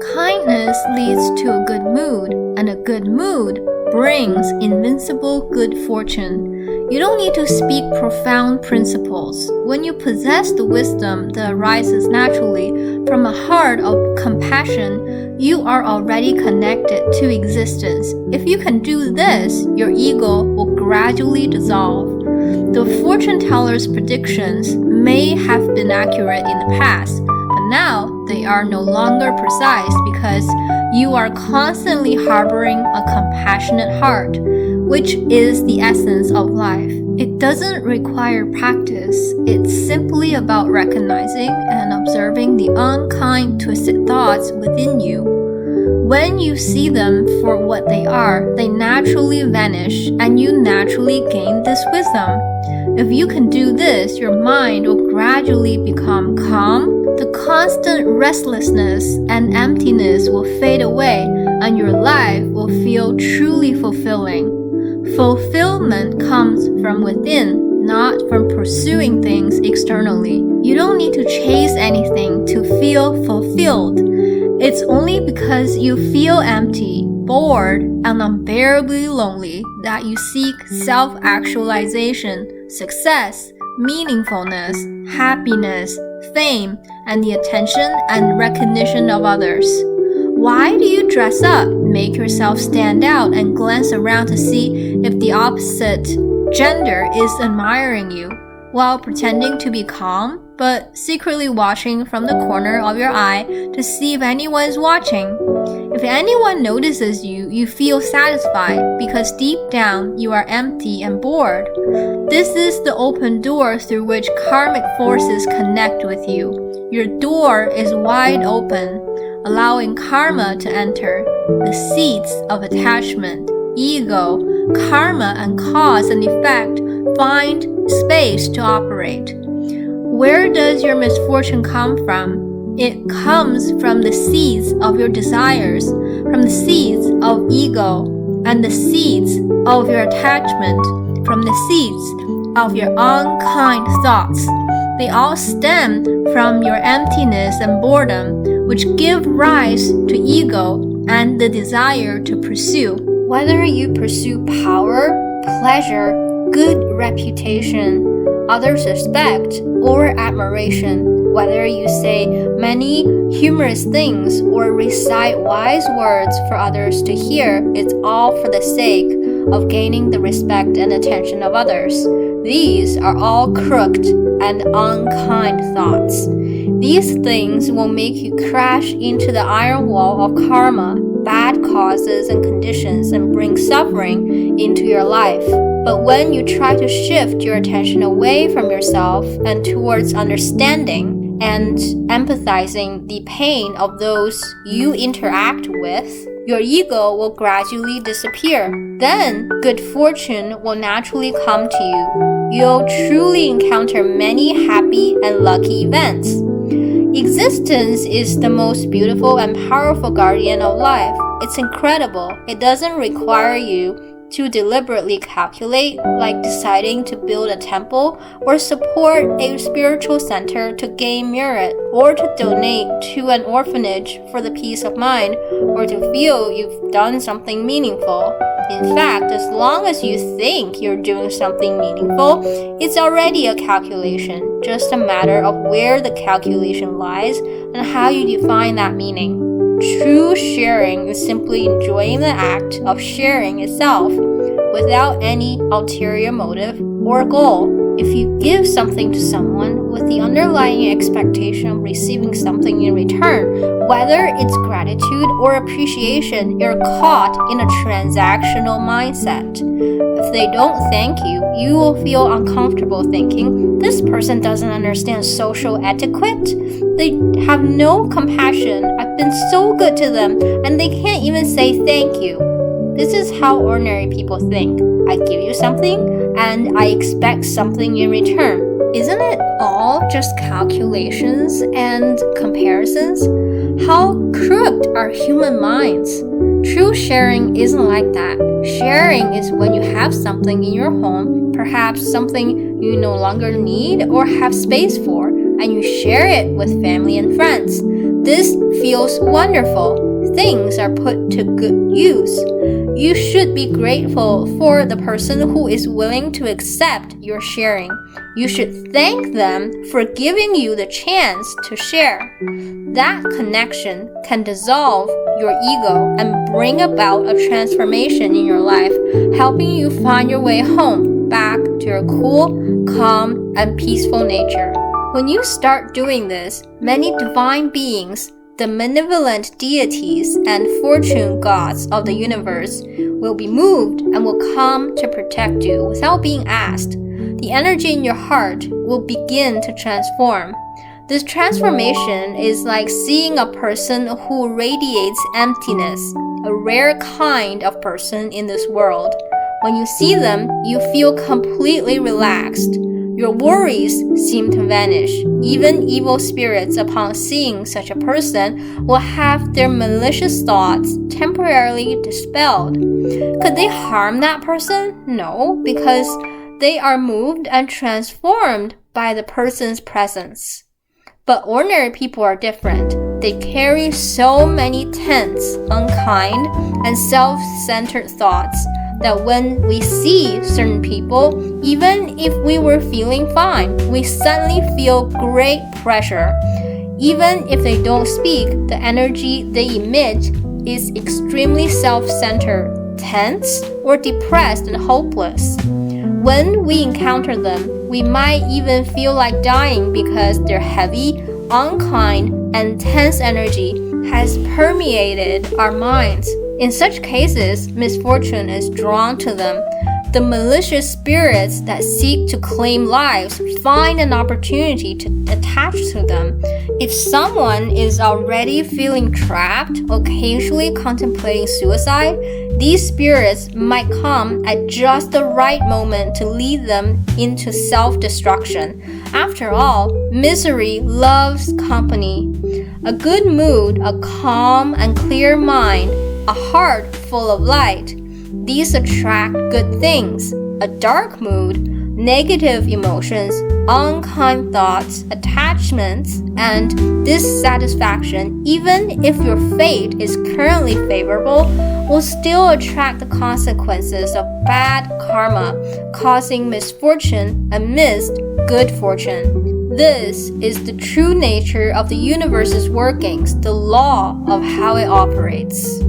Kindness leads to a good mood, and a good mood brings invincible good fortune. You don't need to speak profound principles. When you possess the wisdom that arises naturally from a heart of compassion, you are already connected to existence. If you can do this, your ego will gradually dissolve. The fortune teller's predictions may have been accurate in the past, but now they are no longer precise because you are constantly harboring a compassionate heart, which is the essence of life. It doesn't require practice. It's simply about recognizing and observing the unkind, twisted thoughts within you. When you see them for what they are, they naturally vanish and you naturally gain this wisdom. If you can do this, your mind will gradually become calm. The constant restlessness and emptiness will fade away and your life will feel truly fulfilling. Fulfillment comes from within, not from pursuing things externally. You don't need to chase anything to feel fulfilled. It's only because you feel empty, bored, and unbearably lonely that you seek self-actualization, success, meaningfulness, happiness, fame, and the attention and recognition of others. Why do you dress up, make yourself stand out, and glance around to see if the opposite gender is admiring you, while pretending to be calm, but secretly watching from the corner of your eye to see if anyone is watching? If anyone notices you, you feel satisfied because deep down you are empty and bored. This is the open door through which karmic forces connect with you. Your door is wide open, allowing karma to enter. The seeds of attachment, ego, karma, and cause and effect find space to operate. Where does your misfortune come from? It comes from the seeds of your desires, from the seeds of ego, and the seeds of your attachment, from the seeds of your unkind thoughts. They all stem from your emptiness and boredom, which give rise to ego and the desire to pursue. Whether you pursue power, pleasure, good reputation, others' respect, or admiration, whether you say many humorous things or recite wise words for others to hear, it's all for the sake of gaining the respect and attention of others. These are all crooked and unkind thoughts. These things will make you crash into the iron wall of karma, bad causes and conditions, and bring suffering into your life. But when you try to shift your attention away from yourself and towards understanding and empathizing the pain of those you interact with, your ego will gradually disappear. Then, good fortune will naturally come to you. You'll truly encounter many happy and lucky events. Existence is the most beautiful and powerful guardian of life. It's incredible. It doesn't require you to deliberately calculate, like deciding to build a temple or support a spiritual center to gain merit, or to donate to an orphanage for the peace of mind, or to feel you've done something meaningful. In fact, as long as you think you're doing something meaningful, it's already a calculation, just a matter of where the calculation lies and how you define that meaning. True sharing is simply enjoying the act of sharing itself without any ulterior motive or goal. If you give something to someone with the underlying expectation of receiving something in return, whether it's gratitude or appreciation, you're caught in a transactional mindset. If they don't thank you, you will feel uncomfortable thinking, this person doesn't understand social etiquette. They have no compassion. I've been so good to them, and they can't even say thank you. This is how ordinary people think. I give you something, and I expect something in return. Isn't it all just calculations and comparisons? How crooked are human minds? True sharing isn't like that. Sharing is when you have something in your home, perhaps something you no longer need or have space for, and you share it with family and friends. This feels wonderful. Things are put to good use. You should be grateful for the person who is willing to accept your sharing. You should thank them for giving you the chance to share. That connection can dissolve your ego and bring about a transformation in your life, helping you find your way home, back to your cool, calm, and peaceful nature. When you start doing this, many divine beings, the benevolent deities and fortune gods of the universe will be moved and will come to protect you without being asked. The energy in your heart will begin to transform. This transformation is like seeing a person who radiates emptiness, a rare kind of person in this world. When you see them, you feel completely relaxed. Your worries seem to vanish. Even evil spirits, upon seeing such a person, will have their malicious thoughts temporarily dispelled. Could they harm that person? No, because they are moved and transformed by the person's presence. But ordinary people are different. They carry so many tense, unkind, and self-centered thoughts that when we see certain people, even if we were feeling fine, we suddenly feel great pressure. Even if they don't speak, the energy they emit is extremely self-centered, tense, or depressed and hopeless. When we encounter them, we might even feel like dying because their heavy, unkind, and tense energy has permeated our minds. In such cases, misfortune is drawn to them. The malicious spirits that seek to claim lives find an opportunity to attach to them. If someone is already feeling trapped, occasionally contemplating suicide, these spirits might come at just the right moment to lead them into self-destruction. After all, misery loves company. A good mood, a calm and clear mind, a heart full of light. These attract good things. A dark mood, negative emotions, unkind thoughts, attachments, and dissatisfaction, even if your fate is currently favorable, will still attract the consequences of bad karma, causing misfortune amidst good fortune. This is the true nature of the universe's workings, the law of how it operates.